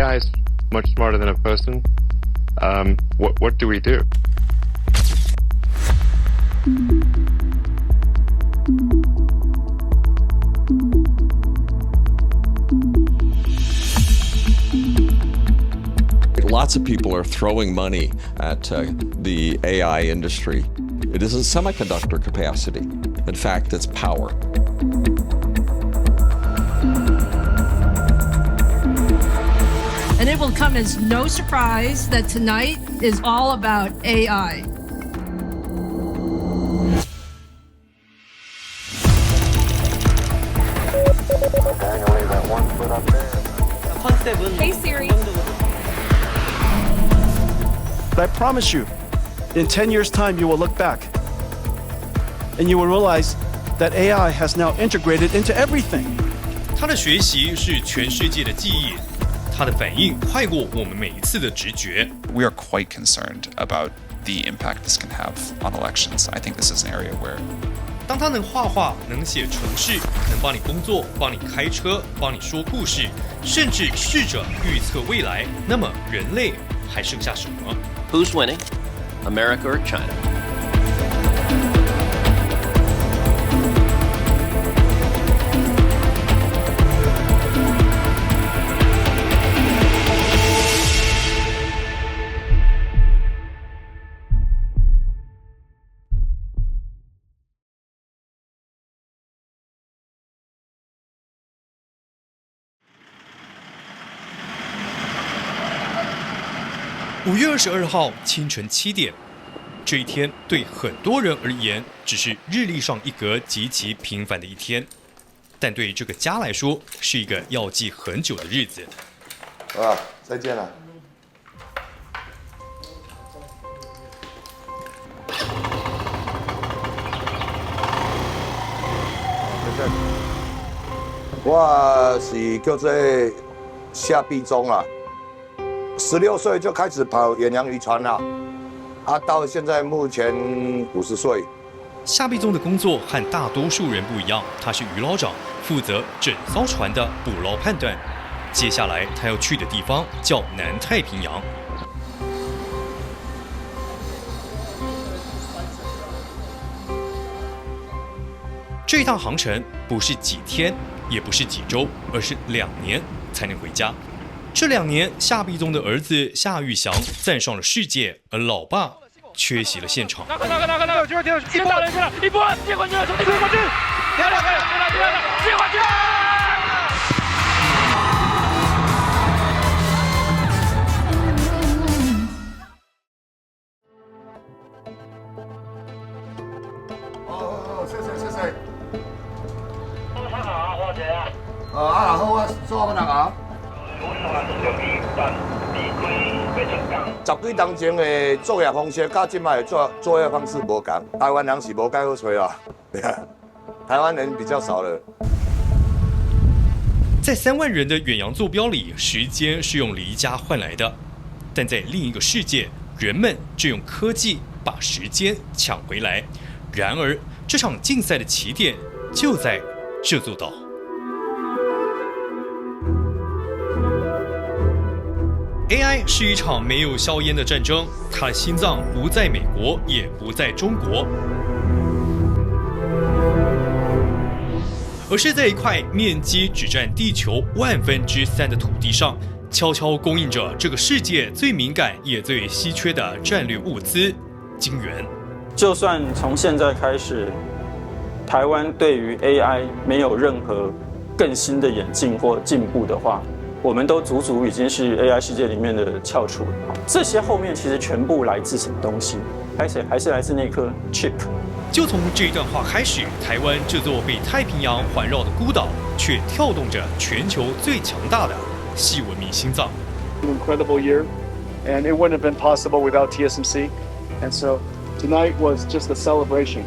AI is much smarter than a person. What do we do? Lots of people are throwing money at the AI industry. It isn't semiconductor capacity. In fact, it's power. And it will come as no surprise that tonight is all about AI. Hey Siri. But I promise you, in 10 years' time, you will look back and you will realize that AI has now integrated into everything. 它的学习是全世界的记忆，它的反应快过我们每一次的直觉。We are quite concerned about the impact this can have on elections. I think this is an area where 当它能画画、能写程式、能帮你工作、帮你开车、帮你说故事，甚至试着预测未来，那么人类还剩下什么？ Who's winning, America or China? 5月22号清晨7点，这一天对很多人而言只是日历上一格极其平凡的一天，但对这个家来说是一个要记很久的日子。再见了。我是叫做夏必忠啊。16岁就开始跑远洋渔船了，到现在目前50岁。夏必忠的工作和大多数人不一样，他是渔捞长，负责整艘船的捕捞判断。接下来他要去的地方叫南太平洋。这趟航程不是几天，也不是几周，而是2年才能回家。这2年，夏必忠的儿子夏玉祥站上了世界，而老爸缺席了现场。一波打人去了，一波接过去了，兄弟接过去，漂亮，接过去了。谢谢。好，多少钱啊？好，我做哪个？10几年前的作业方式，甲即摆的作业方式无同。台湾人是无介好找啊，台湾人比较少了。在3万人的远洋坐标里，时间是用离家换来的，但在另一个世界，人们正用科技把时间抢回来。然而，这场竞赛的起点就在这座岛。AI 是一场没有硝烟的战争，它的心脏不在美国，也不在中国，而是在一块面积只占地球3/1000的土地上，悄悄供应着这个世界最敏感也最稀缺的战略物资——晶圆。就算从现在开始，台湾对于 AI 没有任何更新的演进或进步的话，我们都足足已经是 AI 世界里面的翘楚了。这些后面其实全部来自什么东西？还是来自那颗 chip。就从这一段话开始，台湾这座被太平洋环绕的孤岛，却跳动着全球最强大的矽文明心脏。An incredible year, and it wouldn't have been possible without TSMC. And so tonight was just a celebration.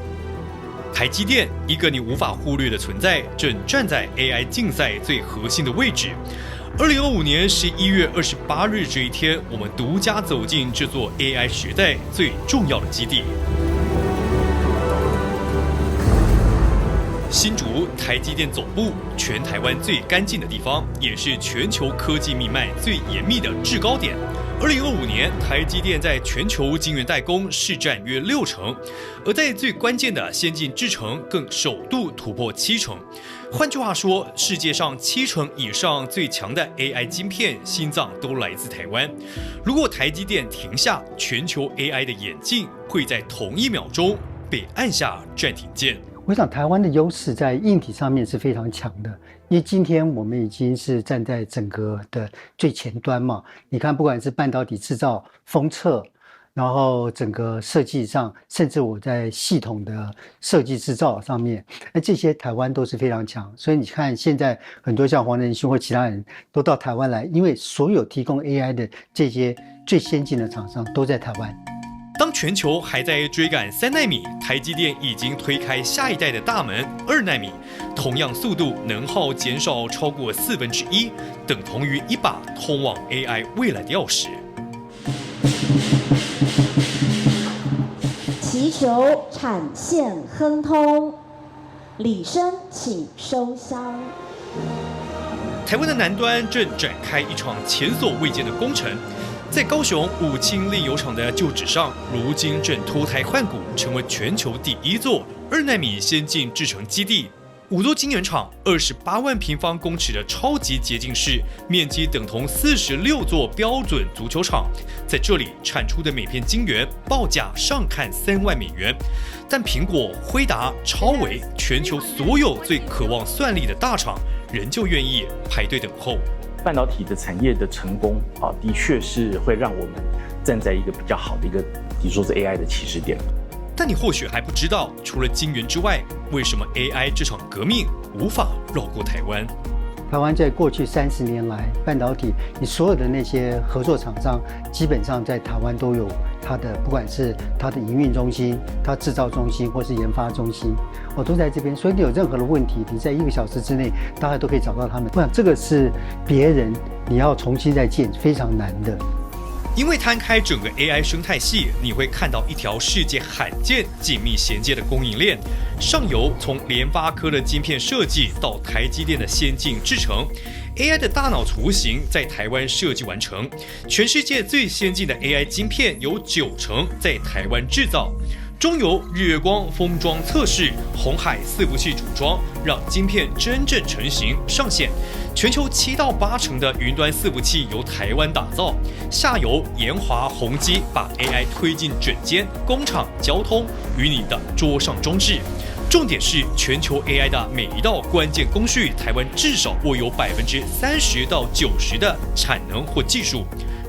台积电，一个你无法忽略的存在，正站在 AI 竞赛最核心的位置。2025年11月28日这一天，我们独家走进这座 AI 时代最重要的基地。新竹台积电总部，全台湾最干净的地方，也是全球科技命脉最严密的制高点。2025年，台积电在全球晶圆代工市占约60%，而在最关键的先进制程更首度突破70%。换句话说，世界上70%以上最强的 AI 晶片心脏都来自台湾。如果台积电停下，全球 AI 的演进会在同1秒钟被按下暂停键。我想台湾的优势在硬体上面是非常强的，因为今天我们已经是站在整个的最前端嘛。你看，不管是半导体制造、封测，然后整个设计上，甚至我在系统的设计制造上面，这些台湾都是非常强。所以你看，现在很多像黄仁勋或其他人都到台湾来，因为所有提供 AI 的这些最先进的厂商都在台湾。当全球还在追赶3奈米，台积电已经推开下一代的大门2奈米，同样速度能耗减少超过1/4，等同于一把通往 AI 未来的钥匙。祈求产线亨通，礼生请收香。台湾的南端正展开一场前所未见的工程。在高雄武清炼油厂的旧址上，如今正脱胎换骨，成为全球第1座2奈米先进制程基地。5座晶圆厂，28万平方公尺的超级洁净室，面积等同46座标准足球场。在这里产出的每片晶圆报价上看3万美元，但苹果、辉达、超微，全球所有最渴望算力的大厂，仍旧愿意排队等候。半导体的产业的成功的确是会让我们站在一个比较好的一个，比如说是 AI 的起始点。但你或许还不知道，除了晶圆之外，为什么 AI 这场革命无法绕过台湾？台湾在过去30年来，半导体你所有的那些合作厂商，基本上在台湾都有它的，不管是它的营运中心、它制造中心或是研发中心，都在这边。所以你有任何的问题，你在1个小时之内，大概都可以找到他们。我想这个是别人你要重新再建非常难的。因为摊开整个 AI 生态系，你会看到一条世界罕见紧密衔接的供应链。上游从联发科的晶片设计到台积电的先进制程 ，AI 的大脑雏形在台湾设计完成。全世界最先进的 AI 晶片有90%在台湾制造。中游日月光封装测试，鸿海伺服器组装，让晶片真正成型上线。全球7到8成的云端伺服器由台湾打造。下游研华、宏基把 AI 推进整间工厂、交通与你的桌上装置。重点是全球 AI 的每一道关键工序，台湾至少握有30%到90%的产能或技术。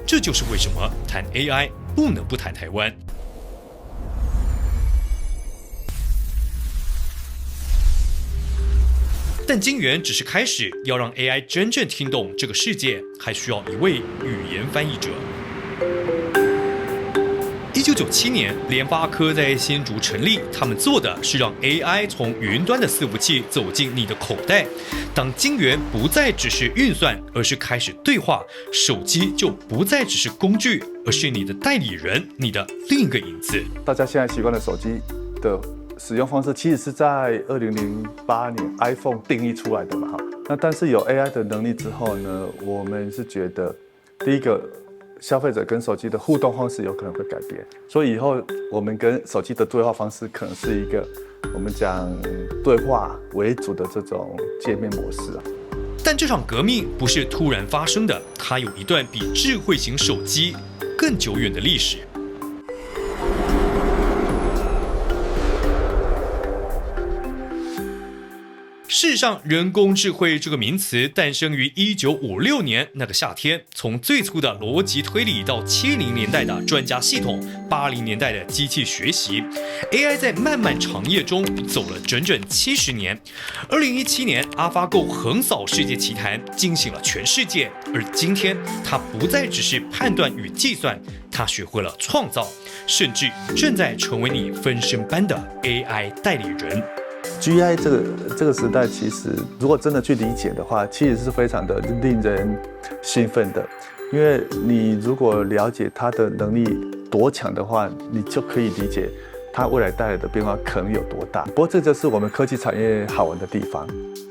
这就是为什么谈 AI 不能不谈台湾。但晶圆只是开始，要让 AI 真正听懂这个世界，还需要一位语言翻译者。1997年，联发科在新竹成立，他们做的是让 AI 从云端的伺服器走进你的口袋。当晶圆不再只是运算，而是开始对话，手机就不再只是工具，而是你的代理人，你的另一个影子。大家现在习惯的手机的使用方式其实是在2008年 iPhone 定义出来的嘛，那但是有 AI 的能力之后呢，我们是觉得第一个，消费者跟手机的互动方式有可能会改变，所以以后我们跟手机的对话方式可能是一个我们讲对话为主的这种界面模式啊。但这场革命不是突然发生的，它有一段比智慧型手机更久远的历史。事实上，人工智慧这个名词诞生于1956年那个夏天，从最初的逻辑推理到70年代的专家系统，80年代的机器学习 ，AI 在漫漫长夜中走了整整70年。2017年，AlphaGo 横扫世界棋坛，惊醒了全世界。而今天，它不再只是判断与计算，它学会了创造，甚至正在成为你分身般的 AI 代理人。GI 这个时代，其实如果真的去理解的话，其实是非常的令人兴奋的。因为你如果了解它的能力多强的话，你就可以理解它未来带来的变化可能有多大。不过这就是我们科技产业好玩的地方。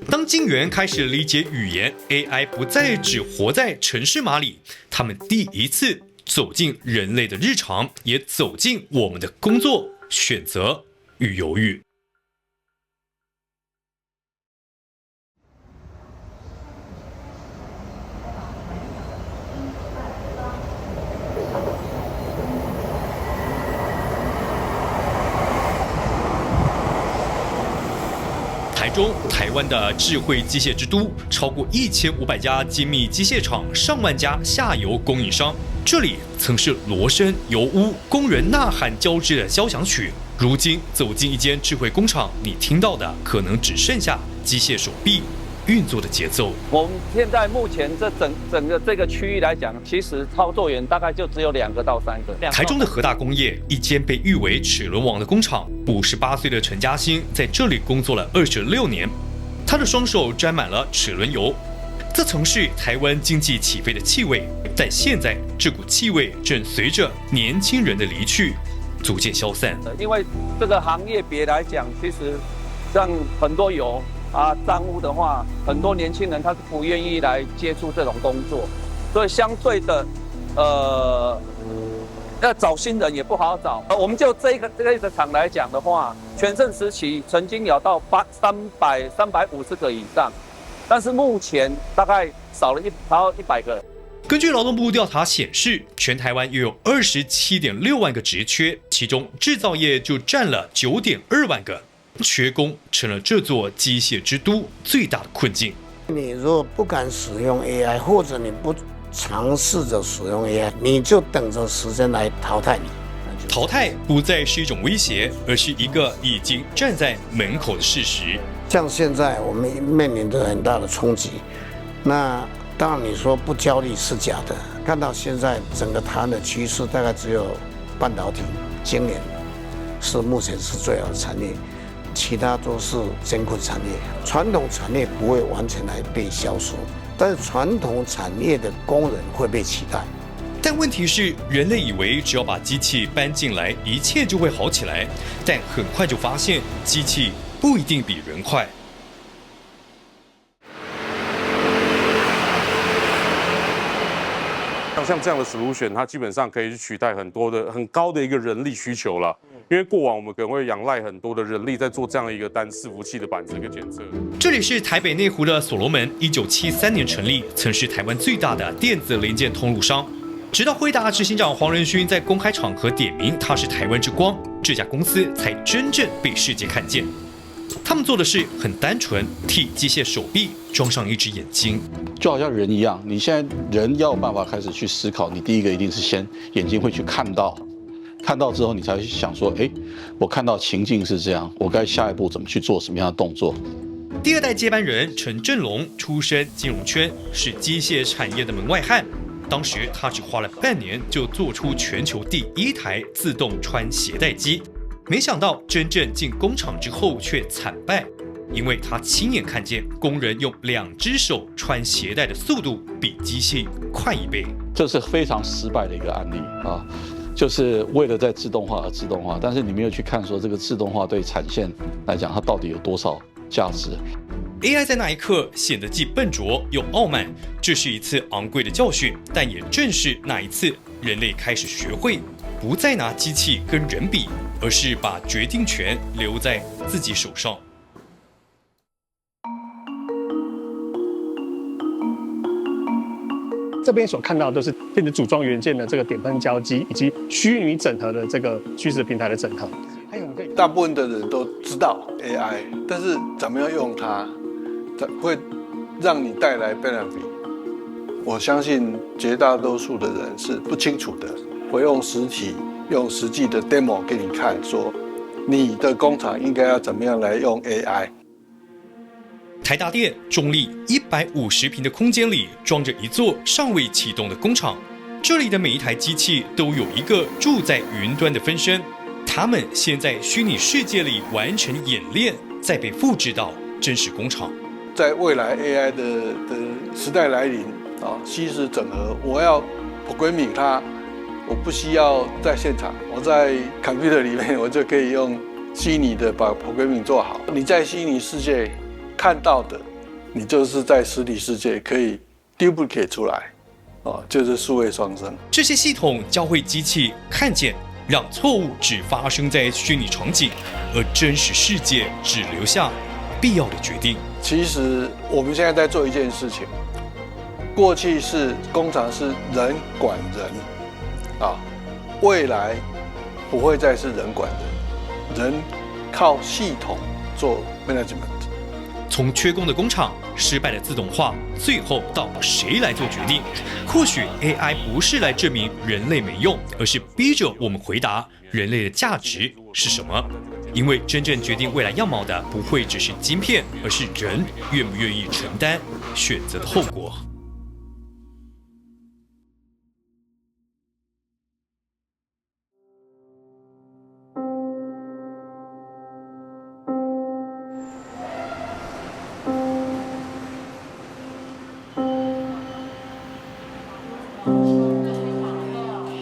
当晶圆开始理解语言 ，AI 不再只活在程式码里，他们第一次走进人类的日常，也走进我们的工作、选择与犹豫。台湾的智慧机械之都，超过1500家精密机械厂，上万家下游供应商。这里曾是锣声、油屋、工人呐喊交织的交响曲。如今走进一间智慧工厂，你听到的可能只剩下机械手臂运作的节奏。我们现在目前整个这个区域来讲，其实操作员大概就只有2个到3个。台中的和大工业，一间被誉为齿轮王的工厂，58岁的陈嘉欣在这里工作了26年。他的双手沾满了齿轮油，这曾是台湾经济起飞的气味，但现在这股气味正随着年轻人的离去逐渐消散。因为这个行业别来讲，其实像很多油脏污的话，很多年轻人他是不愿意来接触这种工作，所以相对的，要找新人也不好找。我们就这个厂来讲的话，全盛时期曾经有到350个以上，但是目前大概少了100个。根据劳动部调查显示，全台湾约有27.6万个职缺，其中制造业就占了9.2万个，缺工成了这座机械之都最大的困境。你如果不敢使用 AI， 或者你不尝试着使用 AI， 你就等着时间来淘汰你。淘汰不再是一种威胁，而是一个已经站在门口的事实。像现在我们面临着很大的冲击，那当然你说不焦虑是假的。看到现在整个台湾的趋势，大概只有半导体、晶圆是目前是最好的产业，其他都是艰困产业。传统产业不会完全来被消失，但是传统产业的工人会被取代。但问题是，人类以为只要把机器搬进来，一切就会好起来，但很快就发现，机器不一定比人快。像这样的 solution， 它基本上可以去取代很高的一个人力需求了。因为过往我们可能会仰赖很多的人力在做这样一个单伺服器的板子跟检测。这里是台北内湖的所罗门，1973年成立，曾是台湾最大的电子零件通路商。直到辉达执行长黄仁勋在公开场合点名他是台湾之光，这家公司才真正被世界看见。他们做的事很单纯，替机械手臂装上一只眼睛，就好像人一样。你现在人要有办法开始去思考，你第一个一定是先眼睛会去看到，看到之后你才会去想说，我看到情境是这样，我该下一步怎么去做什么样的动作。第二代接班人陈振龙出身金融圈，是机械产业的门外汉。当时他只花了半年就做出全球第1台自动穿鞋带机，没想到真正进工厂之后却惨败，因为他亲眼看见工人用2只手穿鞋带的速度比机器快1倍。这是非常失败的一个案例啊，就是为了在自动化而自动化，但是你没有去看说这个自动化对产线来讲它到底有多少价值。AI 在那一刻显得既笨拙又傲慢，这是一次昂贵的教训，但也正是那一次，人类开始学会不再拿机器跟人比，而是把决定权留在自己手上。这边所看到的都是电子组装元件的这个点喷交机，以及虚拟整合的这个虚实平台的整合。还有，大部分的人都知道 AI， 但是怎么样用它，会让你带来 benefit。我相信绝大多数的人是不清楚的。我用实体、用实际的 demo 给你看，说你的工厂应该要怎么样来用 AI。台达电中立150平的空间里装着一座尚未启动的工厂，这里的每一台机器都有一个住在云端的分身，他们先在虚拟世界里完成演练，再被复制到真实工厂。在未来 AI 的时代来临啊，虚实整合，我要 programming 它，我不需要在现场，我在 computer 里面，我就可以用虚拟的把 programming 做好。你在虚拟世界看到的，你就是在实体世界可以 duplicate 出来，就是数位双生。这些系统教会机器看见，让错误只发生在虚拟场景，而真实世界只留下必要的决定。其实我们现在在做一件事情，过去是工厂是人管人，未来不会再是人管人，人靠系统做 management。从缺工的工厂、失败的自动化，最后到谁来做决定？或许 AI 不是来证明人类没用，而是逼着我们回答人类的价值是什么。因为真正决定未来样貌的，不会只是晶片，而是人愿不愿意承担选择的后果。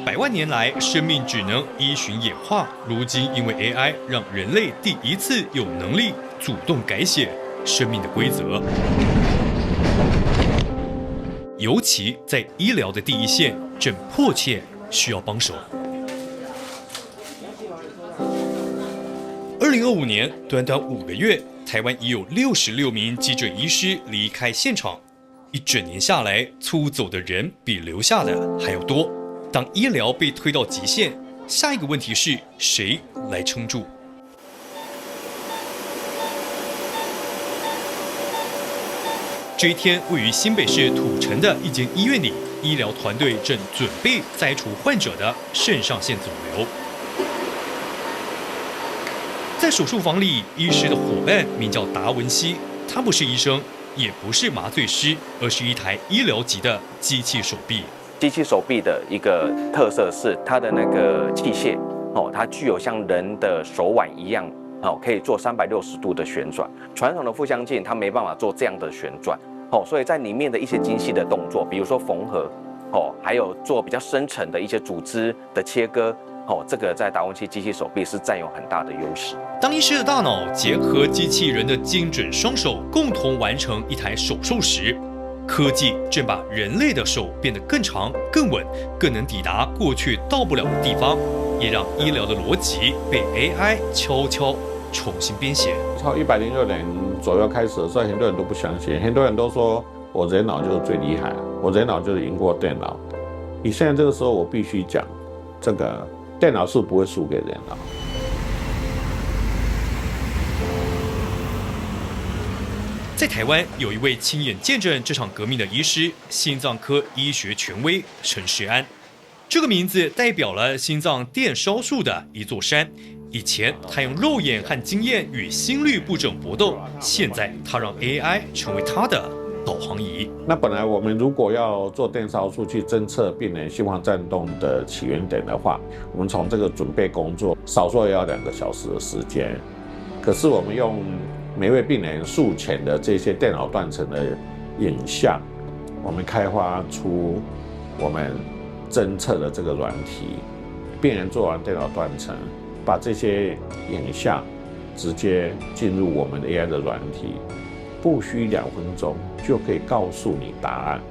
100万年来，生命只能依循演化。如今，因为 AI 让人类第一次有能力主动改写生命的规则，尤其在医疗的第一线，正迫切需要帮手。2025年，短短5个月，台湾已有66名急诊医师离开现场。一整年下来，出走的人比留下的还要多。当医疗被推到极限，下一个问题是谁来撑住？这一天，位于新北市土城的一间医院里，医疗团队正准备摘除患者的肾上腺肿瘤。在手术房里，医师的伙伴名叫达文西，他不是医生，也不是麻醉师，而是一台医疗级的机器手臂。机器手臂的一个特色是它的那个器械，它具有像人的手腕一样，可以做360度的旋转。传统的腹腔镜它没办法做这样的旋转，所以在里面的一些精细的动作，比如说缝合，还有做比较深层的一些组织的切割，这个在达文西机器手臂是占有很大的优势。当医师的大脑结合机器人的精准双手，共同完成一台手术时，科技正把人类的手变得更长、更稳、更能抵达过去到不了的地方，也让医疗的逻辑被 AI 悄悄重新编写。从106年左右开始的时候，很多人都不相信，很多人都说我人脑就是最厉害，我人脑就是赢过电脑。你现在这个时候，我必须讲，这个电脑是不会输给人脑。在台湾，有一位亲眼见证这场革命的医师，心脏科医学权威陈世安。这个名字代表了心脏电烧术的一座山。以前他用肉眼和经验与心率不整搏斗，现在他让 AI 成为他的导航仪。那本来我们如果要做电烧术去侦测病人心房颤动的起源点的话，我们从这个准备工作少说也要2个小时的时间。可是我们用每位病人术前的这些电脑断层的影像，我们开发出我们侦测的这个软体。病人做完电脑断层，把这些影像直接进入我们的 AI 的软体，不需2分钟就可以告诉你答案。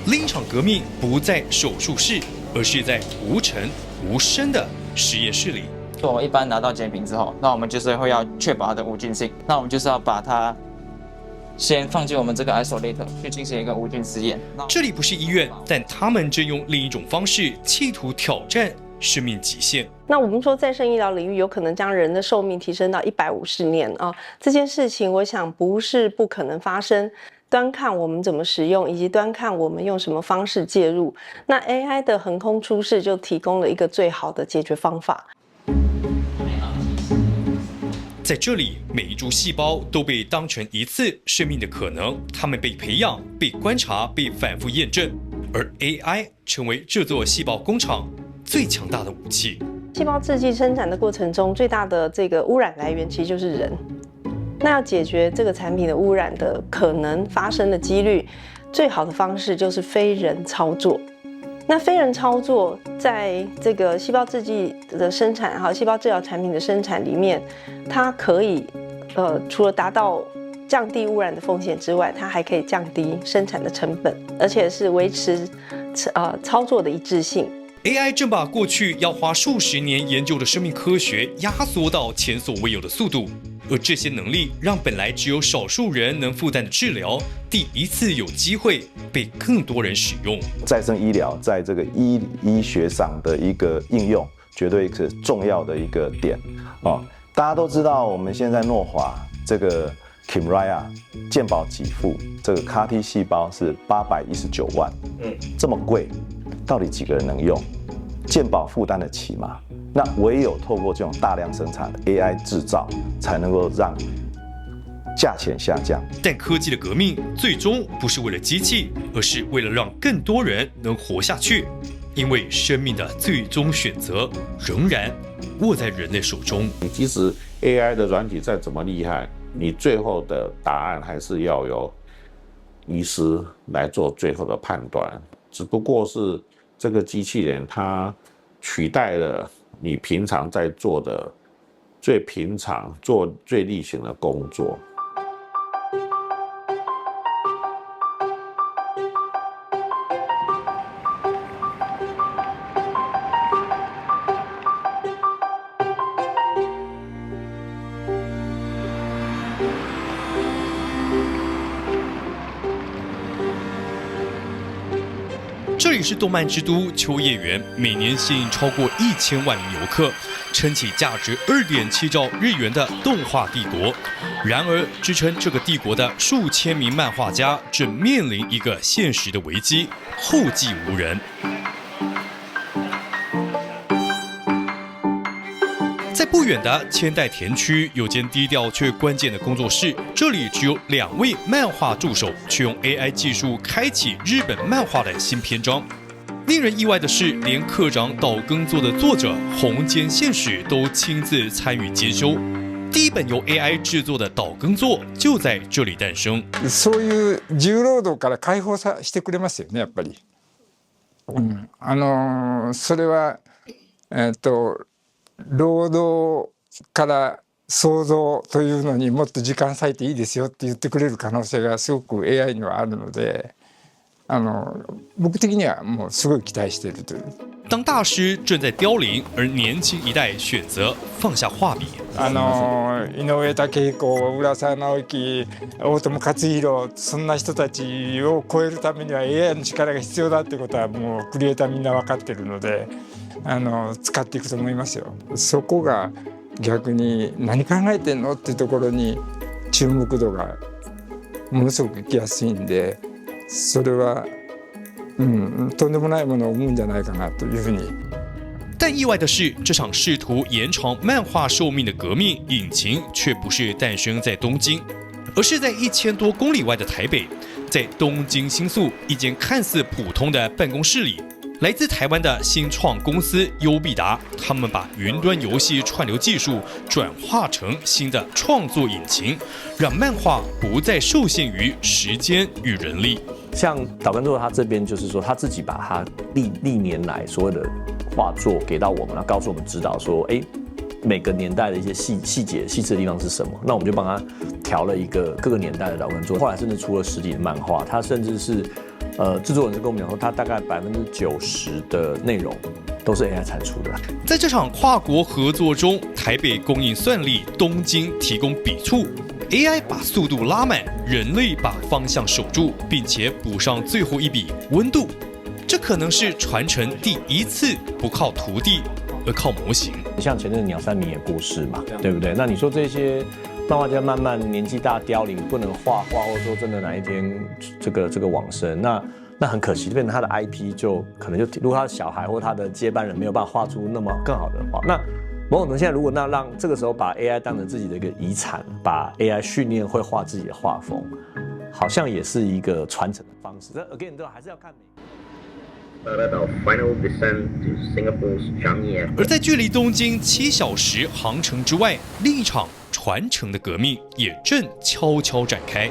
另一场革命不在手术室，而是在无尘无声的实验室里。我们一般拿到检品之后，那我们就是会要确保它的无菌性，那我们就是要把它先放进我们这个 isolator 去进行一个无菌实验。这里不是医院，但他们正用另一种方式企图挑战生命极限。那我们说再生医疗领域有可能将人的寿命提升到150年啊，这件事情我想不是不可能发生。端看我们怎么使用，以及端看我们用什么方式介入。那 AI 的横空出世就提供了一个最好的解决方法。在这里，每一株细胞都被当成一次生命的可能，它们被培养、被观察、被反复验证，而 AI 成为这座细胞工厂最强大的武器。细胞制剂生产的过程中，最大的这个污染来源其实就是人。那要解决这个产品的污染的可能发生的几率，最好的方式就是非人操作。那非人操作在这个细胞制剂的生产和细胞治疗产品的生产里面，它可以除了达到降低污染的风险之外，它还可以降低生产的成本，而且是维持操作的一致性。AI 正把过去要花数十年研究的生命科学压缩到前所未有的速度，而这些能力让本来只有少数人能负担的治疗，第一次有机会被更多人使用。再生医疗在这个医学上的一个应用，绝对是重要的一个点哦。大家都知道，我们现在诺华这个 Kymriah 健保给付这个 CAR-T 细胞是819万，这么贵，到底几个人能用？健保负担得起吗？那唯有透过这种大量生产的 AI 制造，才能够让价钱下降。但科技的革命最终不是为了机器，而是为了让更多人能活下去。因为生命的最终选择仍然握在人类手中。即使 AI 的软体再怎么厉害，你最后的答案还是要由医师来做最后的判断。只不过是这个机器人它取代了你平常在做的最平常、做最例行的工作。这里是动漫之都秋叶原，每年吸引超过1000万名游客，撑起价值2.7兆日元的动画帝国。然而，支撑这个帝国的数千名漫画家正面临一个现实的危机：后继无人。在不远的千代田区，有间低调却关键的工作室，这里只有2位漫画助手，却用 AI 技术开启日本漫画的新篇章。令人意外的是，连课长岛耕作的作者红间宪史都亲自参与监修。第一本由 AI 制作的岛耕作就在这里诞生。そういう重労働から解放してくれますよね、やっぱり。それは労働から創造というのにもっと時間割いていいですよって言ってくれる可能性がすごく AI にはあるので、僕的にはもうすごい期待しているという。当大师正在凋零，而年轻一代选择放下画笔。井上武彦、浦沢直樹、大友克洋、そんな人たちを超えるためには AI の力が必要だってことはもうクリエイターみんな分かってるので。使っていくと思いますよ。そこが逆に何考えてんのっていうところに注目度がものすごくいきやすいんで、それは、とんでもないものを生むんじゃないかなというふうに。但意外的是，这场试图延长漫画寿命的革命引擎却不是诞生在东京，而是在1000多公里外的台北，在东京新宿一间看似普通的办公室里。来自台湾的新创公司优必达，他们把云端游戏串流技术转化成新的创作引擎，让漫画不再受限于时间与人力。像岛耕作他这边就是说，他自己把他历年来所有的画作给到我们，告诉我们指导说，每个年代的一些细节细致的地方是什么，那我们就帮他调了一个各个年代的岛耕作。后来甚至出了实体的漫画，他甚至是。制作人是跟我们讲说，他大概90%的内容都是 AI 产出的。在这场跨国合作中，台北供应算力，东京提供笔触 ，AI 把速度拉满，人类把方向守住，并且补上最后一笔温度。这可能是传承第一次不靠徒弟，而靠模型。像前阵子鸟山明也过世嘛，对不对？那你说这些。漫画家慢慢年纪大凋零，不能画画，或者说真的哪一天这个往生，那很可惜，变成他的 IP 就可能如果他的小孩或他的接班人没有办法画出那么更好的画，那某种程度现在如果让这个时候把 AI 当成自己的一个遗产，把 AI 训练会画自己的画风，好像也是一个传承的方式。这 again 都还是要看而在距离东京7小时航程之外，另一场传承的革命也正悄悄展开。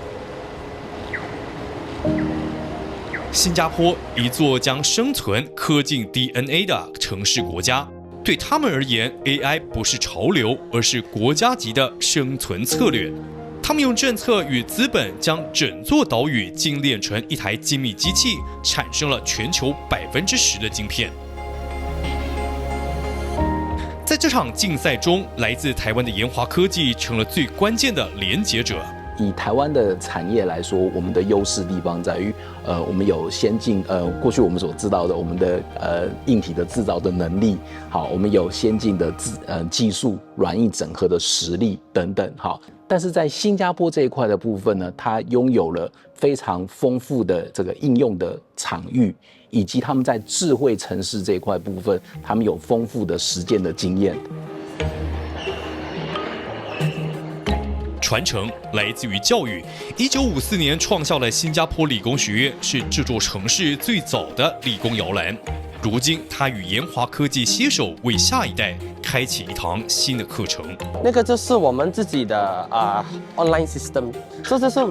新加坡，一座将生存刻进 DNA 的城市国家，对他们而言 ，AI 不是潮流，而是国家级的生存策略。他们用政策与资本将整座岛屿精炼成一台精密机器，产生了全球10%的晶片。在这场竞赛中，来自台湾的研华科技成了最关键的连结者。以台湾的产业来说，我们的优势地方在于，我们有先进，过去我们所知道的，我们的硬体的制造的能力，好，我们有先进的技术、软硬整合的实力等等，好。但是在新加坡这一块的部分呢，它拥有了非常丰富的这个应用的场域，以及他们在智慧城市这一块部分，他们有丰富的实践的经验。传承来自于教育。1954年创校的新加坡理工学院是这座城市最早的理工摇篮。如今，它与研华科技携手，为下一代开启一堂新的课程。那个就是我们自己的online system，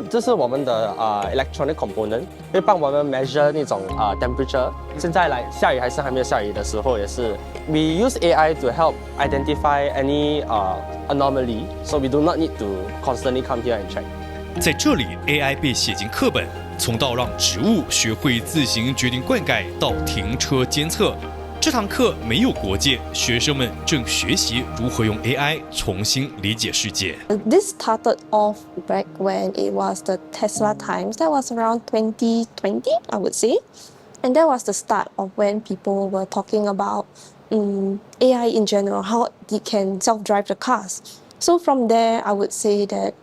这是我们的electronic component， 会帮我们 measure 那种temperature。现在来下雨还是还没有下雨的时候，也是 we use AI to help identify any anomaly， so we do not need to constantly come here and check。在这里 ，AI 被写进课本。从到让植物学会自行决定灌溉到停车监测，这堂课没有国界，学生们正学习如何用 AI 重新理解世界。This started off back when it was the Tesla times. That was around 2020, I would say, and that was the start of when people were talking about AI in general, how it can self-drive the cars. So from there, I would say that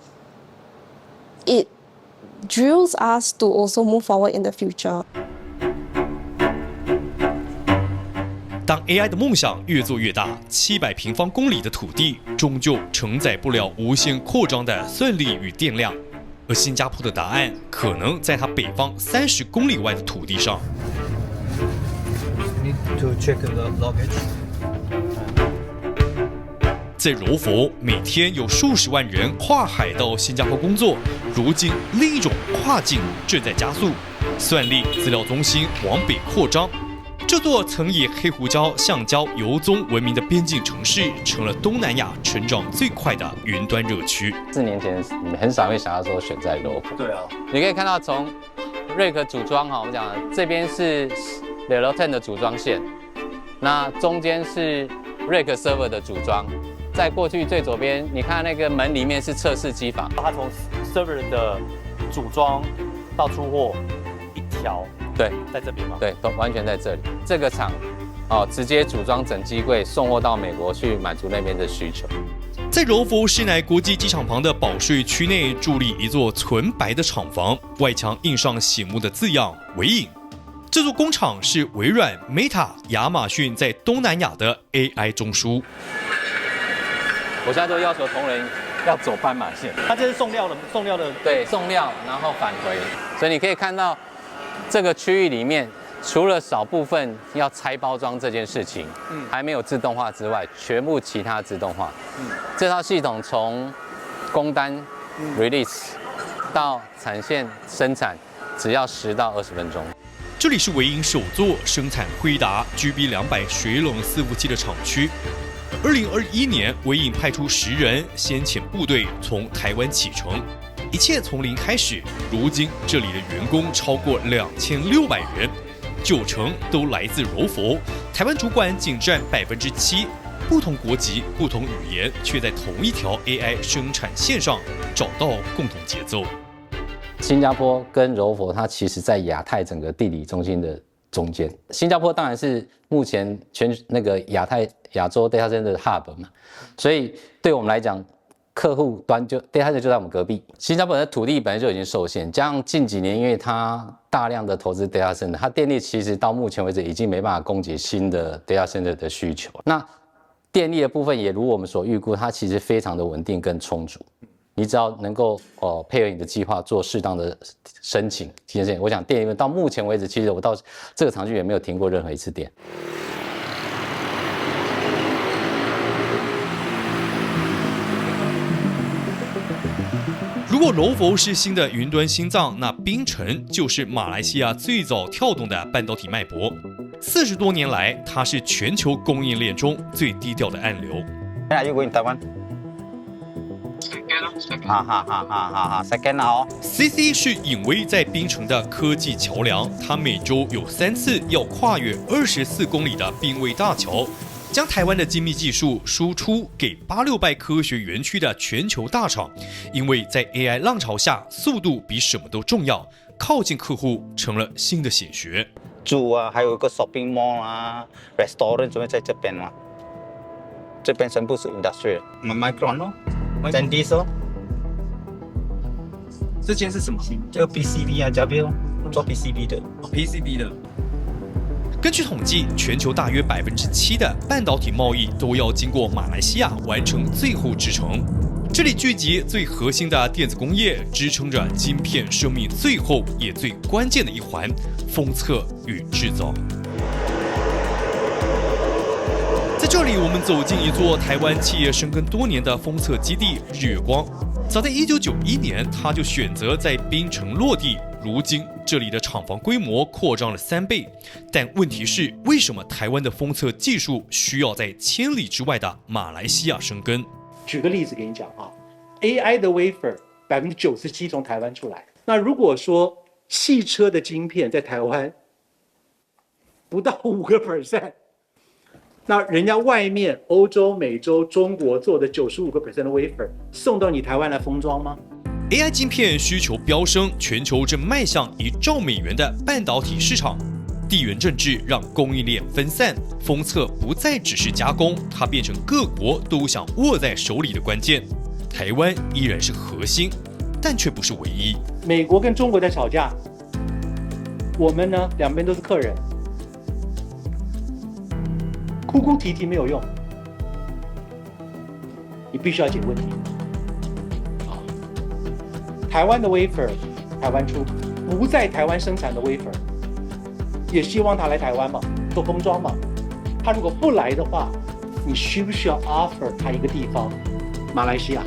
it drills us to also move forward in the future. 当 AI 的梦想越做越大，700平方公里的土地终究承载不了无限扩张的算力与电量，而新加坡的答案可能在它北方30公里外的土地上。Need to check the luggage. 在柔佛，每天有数十万人跨海到新加坡工作。如今，另一种跨境正在加速，算力资料中心往北扩张。这座曾以黑胡椒、橡胶、油棕闻名的边境城市，成了东南亚成长最快的云端热区。4年前，你们很少会想到说选在柔佛。对啊，你可以看到从瑞克组装哈，我们讲这边是 Leroten 的组装线，那中间是瑞克 Server 的组装。在过去最左边，你看那个门里面是测试机房，它从 server 的组装到出货一条，对，在这边吗？对，都完全在这里。这个厂直接组装整机柜送货到美国去满足那边的需求。在柔佛市乃国际机场旁的保税区内，伫立一座纯白的厂房，外墙印上醒目的字样“微影”。这座工厂是微软、Meta、亚马逊在东南亚的 AI 中枢。我现在都要求同仁要走斑马线。它这是送料的，对，送料然后返回。所以你可以看到这个区域里面，除了少部分要拆包装这件事情，还没有自动化之外，全部其他自动化。这套系统从工单 release 到产线生产，只要10到20分钟。这里是微影首座生产辉达 GB200 水冷伺服器的厂区。2021年，微影派出10人先遣部队从台湾启程，一切从零开始。如今，这里的员工超过2600人，9成都来自柔佛。台湾主管仅占7%，不同国籍、不同语言，却在同一条 AI 生产线上找到共同节奏。新加坡跟柔佛，它其实在亚太整个地理中心的中间。新加坡当然是目前那个亚洲 data center 的 hub 嘛，所以对我们来讲，客户端就 data center 就在我们隔壁。新加坡的土地本来就已经受限，加上近几年因为它大量的投资 data center， 它电力其实到目前为止已经没办法供给新的 data center 的需求。那电力的部分也如我们所预估，它其实非常的稳定跟充足。你只要能够配合你的计划做适当的申请提前，我想电力到目前为止，其实我到这个厂区也没有停过任何一次电。如果柔佛是新的云端心脏，那槟城就是马来西亚最早跳动的半导体脉搏。40多年来，它是全球供应链中最低调的暗流。Are you going Taiwan? Second now. CC 是隐威在槟城的科技桥梁，它每周有3次要跨越24公里的槟卫大桥，将台湾的精密技术输出给868科学园区的全球大厂。因为在 AI 浪潮下，速度比什么都重要，靠近客户成了新的显学。住啊，还有一个 shopping mall 啊 ，restaurant 准备在这边嘛。这边全部是 industry， micron 咯 ，Dentist 咯。这间是什么？这个 PCB 啊，加边做 PCB 的。PCB 的。根据统计，全球大约7%的半导体贸易都要经过马来西亚完成最后制程。这里聚集最核心的电子工业，支撑着晶片生命最后也最关键的一环——封测与制造。在这里，我们走进一座台湾企业深耕多年的封测基地——日月光。早在1991年，他就选择在槟城落地。如今，这里的厂房规模扩张了3倍。但问题是，为什么台湾的封测技术需要在千里之外的马来西亚生根？举个例子给你讲啊 ，AI 的 wafer 97%从台湾出来。那如果说汽车的晶片在台湾不到5%，那人家外面欧洲、美洲、中国做的95%的 wafer 送到你台湾来封装吗？ AI 晶片需求飙升，全球正迈向1兆美元的半导体市场。地缘政治让供应链分散，封测不再只是加工，它变成各国都想握在手里的关键。台湾依然是核心，但却不是唯一。美国跟中国在吵架，我们呢两边都是客人，哭哭啼啼没有用，你必须要解问题。台湾的 wafer 台湾出，不在台湾生产的 wafer 也希望他来台湾嘛，做封装嘛。他如果不来的话，你需不需要 offer 他一个地方？马来西亚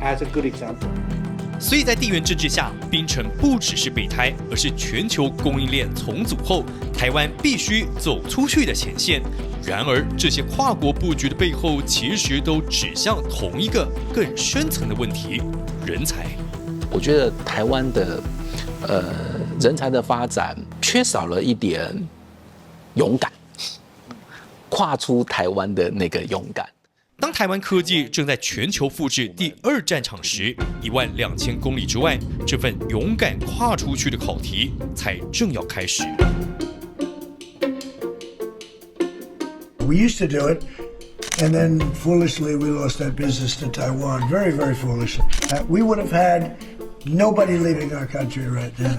as a good example。所以在地缘政治下，槟城不只是备胎，而是全球供应链重组后，台湾必须走出去的前线。然而，这些跨国布局的背后，其实都指向同一个更深层的问题：人才。我觉得台湾的人才的发展缺少了一点勇敢，跨出台湾的那个勇敢。当台湾科技正在全球复制第2战场时，12000公里之外，这份勇敢跨出去的考题才正要开始。We used to do it, and then foolishly we lost that business to Taiwan. Very, very foolishly. We would have had nobody leaving our country right now.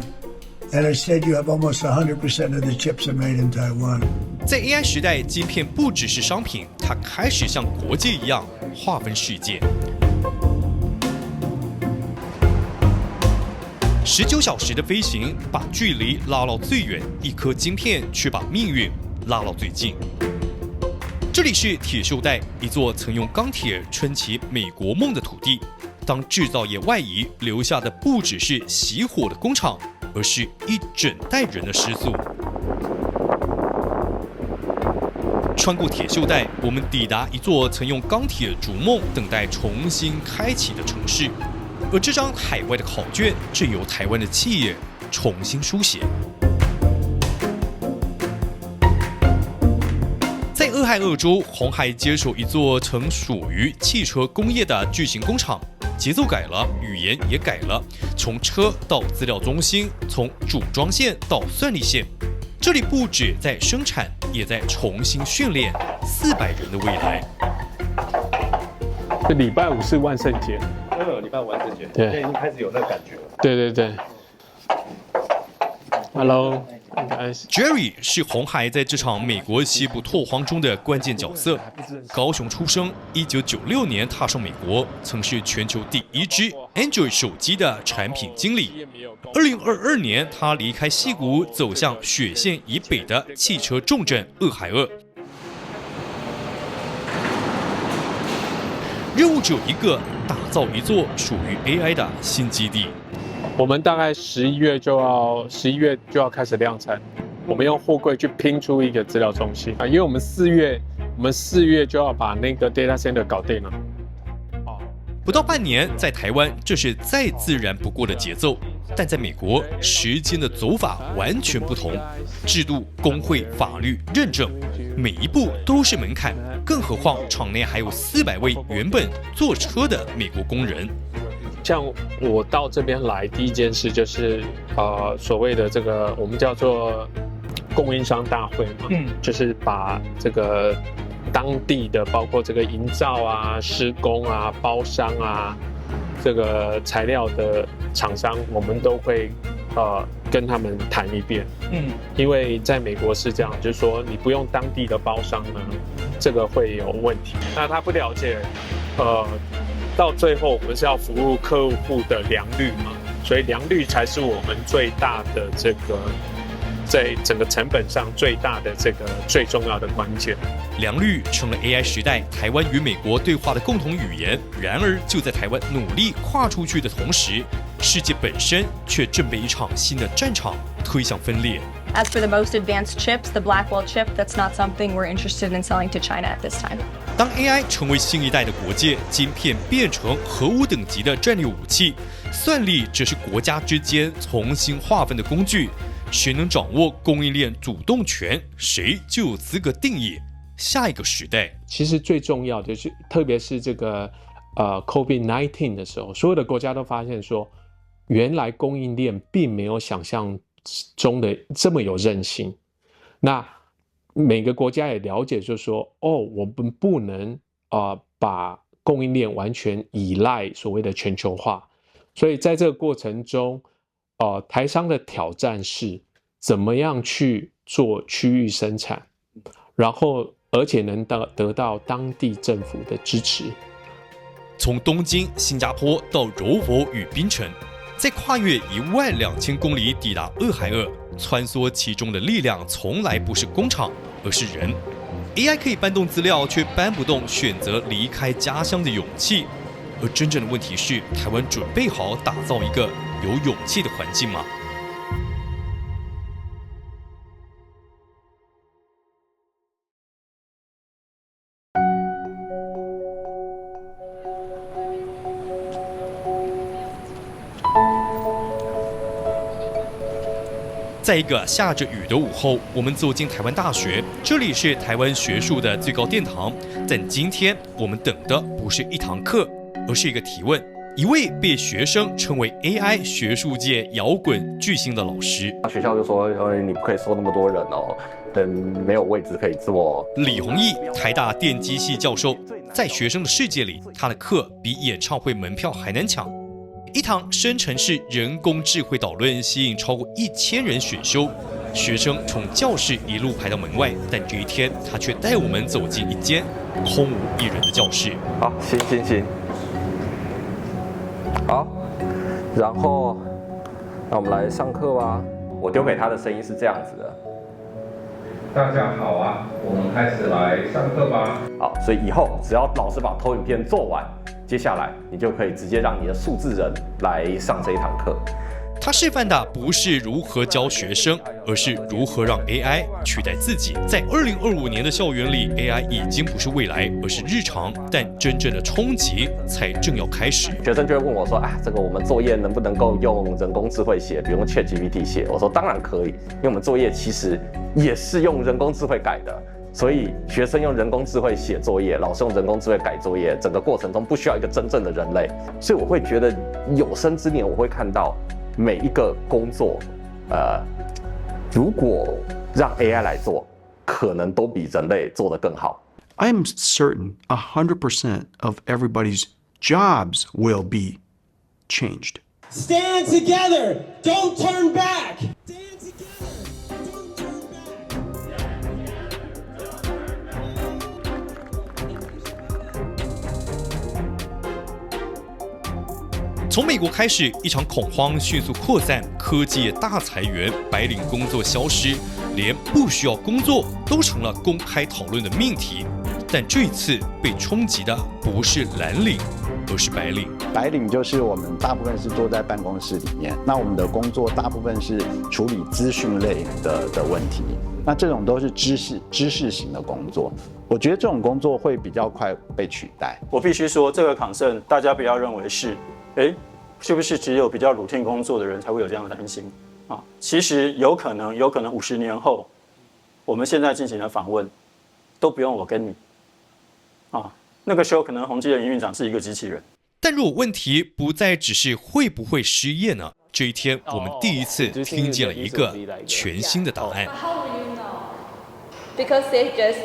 And instead, you have almost 100% of the chips are made in Taiwan. 在 AI 时代，晶片不只是商品，它开始像国界一样划分世界。19小时的飞行，把距离拉到最远，一颗晶片却把命运拉到最近。这里是铁锈带，一座曾用钢铁撑起美国梦的土地。当制造业外移，留下的不只是熄火的工厂，而是一整代人的失速。穿过铁锈带，我们抵达一座曾用钢铁逐梦等待重新开启的城市，而这张海外的考卷正由台湾的企业重新书写。在俄亥俄州，鸿海接手一座曾属于汽车工业的巨型工厂，节奏改了，语言也改了，从车到资料中心，从组装线到算力线。这里不止在生产，也在重新训练400人的未来。这礼拜5是万圣节，礼拜5万圣节，对，现在已经开始有那个感觉了。对对对。Hello。Jerry 是鸿海在这场美国西部拓荒中的关键角色。高雄出生，1996年踏上美国，曾是全球第1支 Android 手机的产品经理。2022年，他离开矽谷，走向雪线以北的汽车重镇俄亥俄。任务只有一个：打造一座属于 AI 的新基地。我们大概11月就要开始量产，我们用货柜去拼出一个资料中心啊，因为我们4月就要把那个 data center 搞定了。不到半年，在台湾这是再自然不过的节奏，但在美国，时间的走法完全不同，制度、工会、法律、认证，每一步都是门槛，更何况场内还有400位原本坐车的美国工人。像我到这边来，第一件事就是所谓的这个我们叫做供应商大会嘛，就是把这个当地的包括这个营造啊、施工啊、包商啊、这个材料的厂商，我们都会跟他们谈一遍。因为在美国是这样，就是说你不用当地的包商呢，这个会有问题。那他不了解，到最后我们是要服务客户的良率嘛，所以良率才是我们最大的这个在整个成本上最大的这个最重要的关键。良率成了 AI 时代台湾与美国对话的共同语言。然而，就在台湾努力跨出去的同时，世界本身却正被一场新的战场推向分裂。As for the most advanced chips, the Blackwell chip, that's not something we're interested in selling to China at this time. 当 AI 成为新一代的国界，晶片变成核武等级的战略武器，算力则是国家之间重新划分的工具。谁能掌握供应链主动权，谁就有资格定义下一个时代。其实最重要的是，特别是这个COVID-19 的时候，所有的国家都发现说，原来供应链并没有想象中的这么有韧性。那每个国家也了解，就是说，我们不能把供应链完全依赖所谓的全球化。所以在这个过程中，台商的挑战是怎么样去做区域生产，然后而且能得到当地政府的支持。从东京、新加坡到柔佛与槟城，在跨越12000公里抵达俄亥俄，穿梭其中的力量从来不是工厂，而是人。AI 可以搬动资料，却搬不动选择离开家乡的勇气。而真正的问题是，台湾准备好打造一个有勇气的环境吗？在一个下着雨的午后，我们走进台湾大学，这里是台湾学术的最高殿堂。但今天我们等的不是一堂课，而是一个提问。一位被学生称为 AI 学术界摇滚巨星的老师，学校就说你不可以收那么多人哦，没有位置可以坐。李弘毅，台大电机系教授，在学生的世界里，他的课比演唱会门票还难抢。一堂生成式人工智慧导论吸引超过1000人选修，学生从教室一路排到门外，但这一天他却带我们走进一间空无一人的教室。好，行，好，然后那我们来上课吧。我丢给他的声音是这样子的：大家好啊，我们开始来上课吧。好，所以以后只要老师把投影片做完，接下来你就可以直接让你的数字人来上这一堂课。他示范的不是如何教学生，而是如何让 AI 取代自己。在2025年的校园里 ，AI 已经不是未来，而是日常，但真正的冲击才正要开始。学生就会问我说：“这个我们作业能不能够用人工智慧写，比如用 ChatGPT 写？”我说：“当然可以，因为我们作业其实也是用人工智慧改的。”所以学生用人工智慧写作业，老师用人工智慧改作业，整个过程中不需要一个真正的人类。所以我会觉得有生之年我会看到每一个工作，如果让 AI 来做，可能都比人类做得更好。I am certain 100% of everybody's jobs will be changed. Stand together, don't turn back. 从美国开始，一场恐慌迅速扩散，科技业大裁员，白领工作消失，连不需要工作都成了公开讨论的命题。但这次被冲击的不是蓝领，而是白领。白领就是我们大部分是坐在办公室里面，那我们的工作大部分是处理资讯类的问题，那这种都是知识型的工作。我觉得这种工作会比较快被取代。我必须说，这个 concern 大家不要认为是，是不是只有比较 routine 工作的人才会有这样的担心啊？其实有可能50年后，我们现在进行的访问，都不用我跟你，啊，那个时候可能宏基的营运长是一个机器人。但如果问题不再只是会不会失业呢？这一天，我们第一次听见了一个全新的答案。Because they just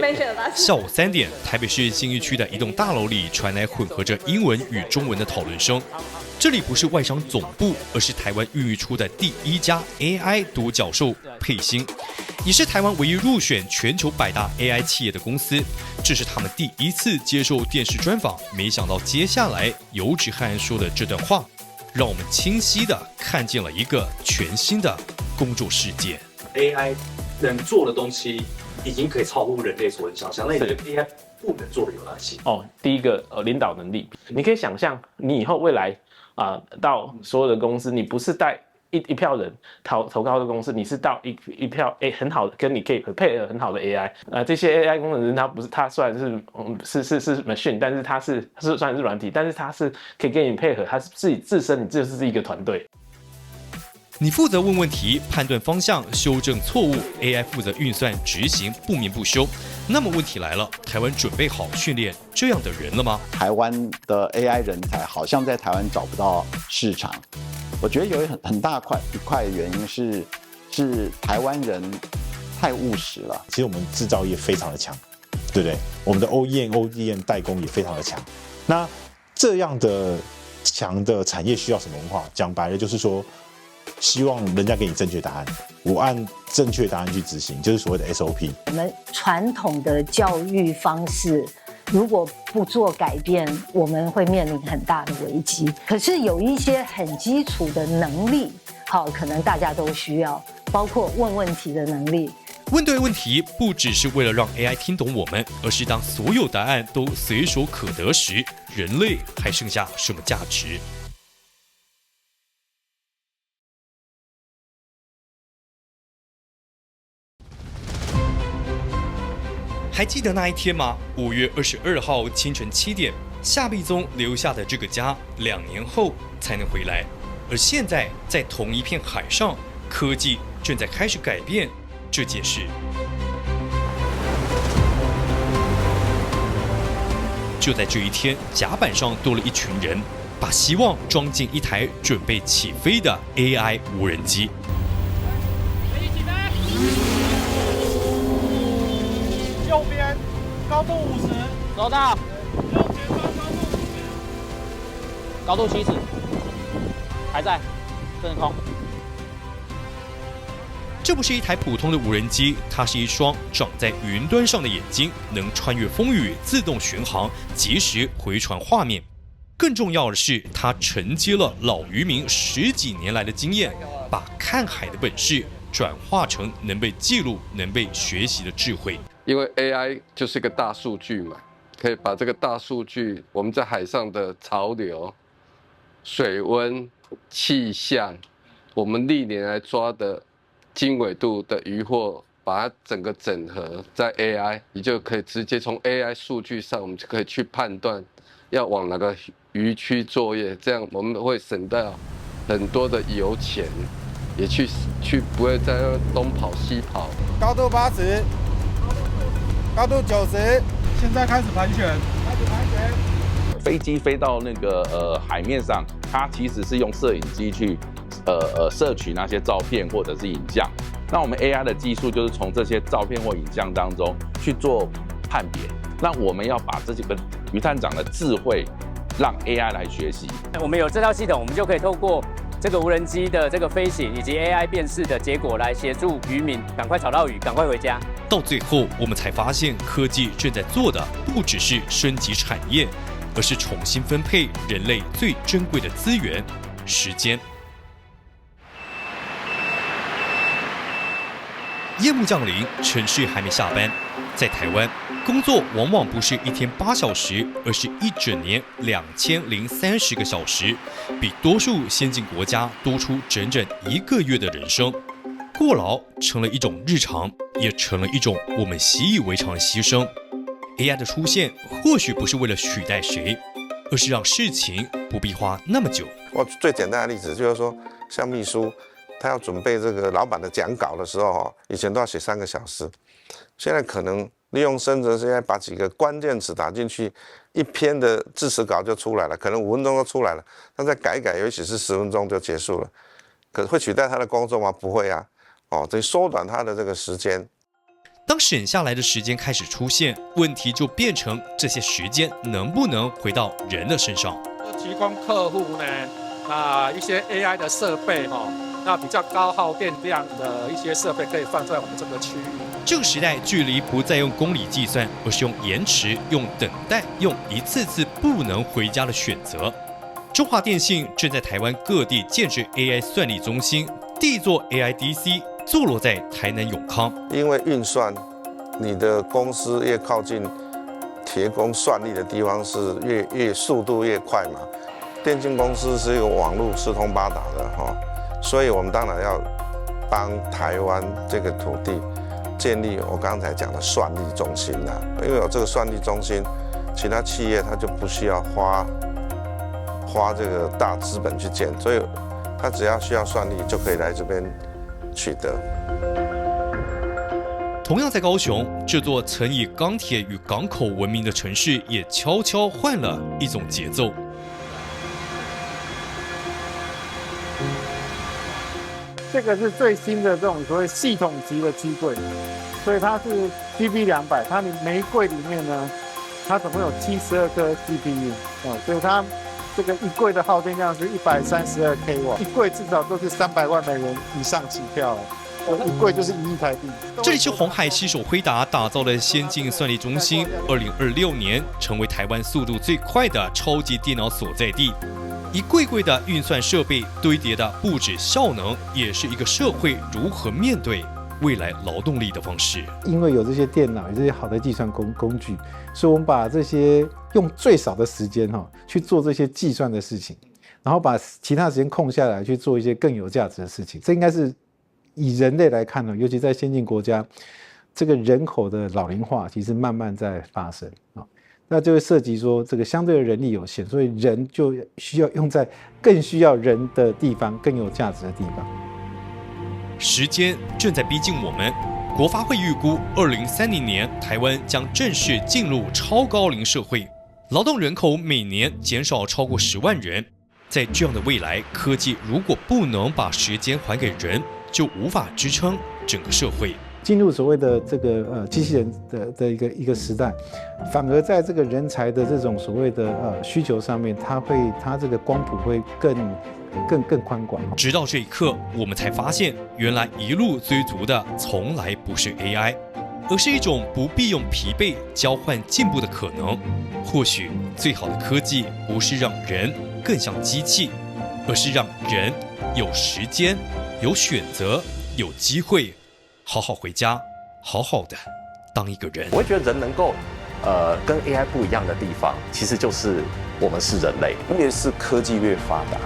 mentioned last. 下午3点，台北市信义区的一栋大楼里传来混合着英文与中文的讨论声。这里不是外商总部，而是台湾孕育出的第一家 AI 独角兽沛星，也是台湾唯一入选全球100大 AI 企业的公司。这是他们第一次接受电视专访，没想到接下来游志汉说的这段话，让我们清晰地看见了一个全新的工作世界。AI 能做的东西已经可以超乎人类所能想象，那你觉得 AI 不能做的有哪些？第一个领导能力，你可以想象，你以后未来到所有的公司，你不是带一票人投靠的公司，你是到一票很好的，跟你可以配合很好的 AI， 这些 AI 工程师他虽然是 machine， 但是他虽然是软体，但是他是可以跟你配合，他是自己自身你就是一个团队。你负责问问题、判断方向、修正错误 ，AI 负责运算、执行，不眠不休。那么问题来了，台湾准备好训练这样的人了吗？台湾的 AI 人才好像在台湾找不到市场，我觉得有很大一块原因是台湾人太务实了。其实我们制造业非常的强，对不对？我们的 OEM 代工也非常的强。那这样的强的产业需要什么文化？讲白了就是说，希望人家给你正确答案，我按正确答案去执行，就是所谓的 SOP。我们传统的教育方式，如果不做改变，我们会面临很大的危机。可是有一些很基础的能力，可能大家都需要，包括问问题的能力。问对问题不只是为了让 AI 听懂我们，而是当所有答案都随手可得时，人类还剩下什么价值？还记得那一天吗？5月22号清晨7点，夏必宗留下的这个家，2年后才能回来。而现在，在同一片海上，科技正在开始改变这件事。就在这一天，甲板上多了一群人，把希望装进一台准备起飞的 AI 无人机。右边高度50，收到。右前方高度50，高度70，还在，真空。这不是一台普通的无人机，它是一双长在云端上的眼睛，能穿越风雨，自动巡航，及时回传画面。更重要的是，它承接了老渔民10几年来的经验，把看海的本事转化成能被记录、能被学习的智慧。因为 AI 就是一个大数据嘛，可以把这个大数据，我们在海上的潮流、水温、气象，我们历年来抓的经纬度的渔获，把它整个整合在 AI， 你就可以直接从 AI 数据上，我们就可以去判断要往哪个渔区作业，这样我们会省到很多的油钱，也去不会再东跑西跑。高度80。高度90，现在开始盘旋。飞机飞到那个海面上，它其实是用摄影机去摄取那些照片或者是影像。那我们 AI 的技术就是从这些照片或影像当中去做判别。那我们要把这几个鱼探长的智慧让 AI 来学习。我们有这套系统，我们就可以透过这个无人机的这个飞行以及 AI 辨识的结果来协助渔民赶快找到鱼，赶快回家。到最后，我们才发现，科技正在做的不只是升级产业，而是重新分配人类最珍贵的资源——时间。夜幕降临，城市还没下班，在台湾，工作往往不是一天8小时，而是一整年2030个小时，比多数先进国家多出整整1个月的人生。过劳成了一种日常，也成了一种我们习以为常的牺牲。AI 的出现或许不是为了取代谁，而是让事情不必花那么久。我最简单的例子就是说，像秘书，他要准备这个老板的讲稿的时候，以前都要写3个小时，现在可能利用生成 AI 把几个关键词打进去，一篇的致辞稿就出来了，可能5分钟就出来了，那再改一改，也许是10分钟就结束了。可是会取代他的工作吗？不会啊，等于缩短他的这个时间。当省下来的时间开始出现，问题就变成这些时间能不能回到人的身上？提供客户呢，一些 AI 的设备那比较高耗电量的一些设备可以放在我们这个区域。这个时代距离不再用公里计算，而是用延迟、用等待、用一次次不能回家的选择。中华电信正在台湾各地建置 AI 算力中心，第一座 AIDC 坐落在台南永康。因为运算，你的公司越靠近提供算力的地方是越速度越快嘛。电信公司是一个网络四通八达的所以我们当然要帮台湾这个土地建立我刚才讲的算力中心啦。因为有这个算力中心，其他企业它就不需要花这个大资本去建，所以它只要需要算力就可以来这边取得。同样在高雄，这座曾以钢铁与港口闻名的城市，也悄悄换了一种节奏。这个是最新的这种所谓系统级的机柜，所以它是 GB200， 它每一柜里面呢，它总共有72颗 GPU， 所以它这个一柜的耗电量是132 kW， 一柜至少都是300万美元以上起跳，一柜就是1亿台币。这里是鸿海携手辉达打造的先进算力中心，2026年成为台湾速度最快的超级电脑所在地。一柜柜的运算设备堆叠的不止效能，也是一个社会如何面对未来劳动力的方式。因为有这些电脑，有这些好的计算工具，所以我们把这些用最少的时间去做这些计算的事情，然后把其他时间空下来去做一些更有价值的事情。这应该是以人类来看呢，尤其在先进国家，这个人口的老龄化其实慢慢在发生那就会涉及说这个相对的人力有限，所以人就需要用在更需要人的地方，更有价值的地方。时间正在逼近我们，国发会预估2030年台湾将正式进入超高龄社会，劳动人口每年减少超过10万人。在这样的未来，科技如果不能把时间还给人，就无法支撑整个社会。进入所谓的这个机器人的一个时代，反而在这个人才的这种所谓的需求上面，它这个光谱会更宽广。直到这一刻，我们才发现，原来一路追逐的从来不是 AI， 而是一种不必用疲惫交换进步的可能。或许最好的科技不是让人更像机器，而是让人有时间、有选择、有机会。好好回家，好好的当一个人。我会觉得人能够，跟 AI 不一样的地方，其实就是我们是人类。越是科技越发达，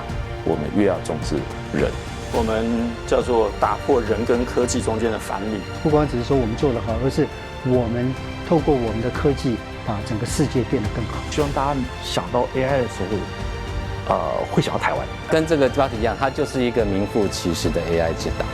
我们越要重视人。我们叫做打破人跟科技中间的藩篱。不光只是说我们做得好，而是我们透过我们的科技，把整个世界变得更好。希望大家想到 AI 的时候，会想到台湾。跟这个标题一样，它就是一个名副其实的 AI 之岛。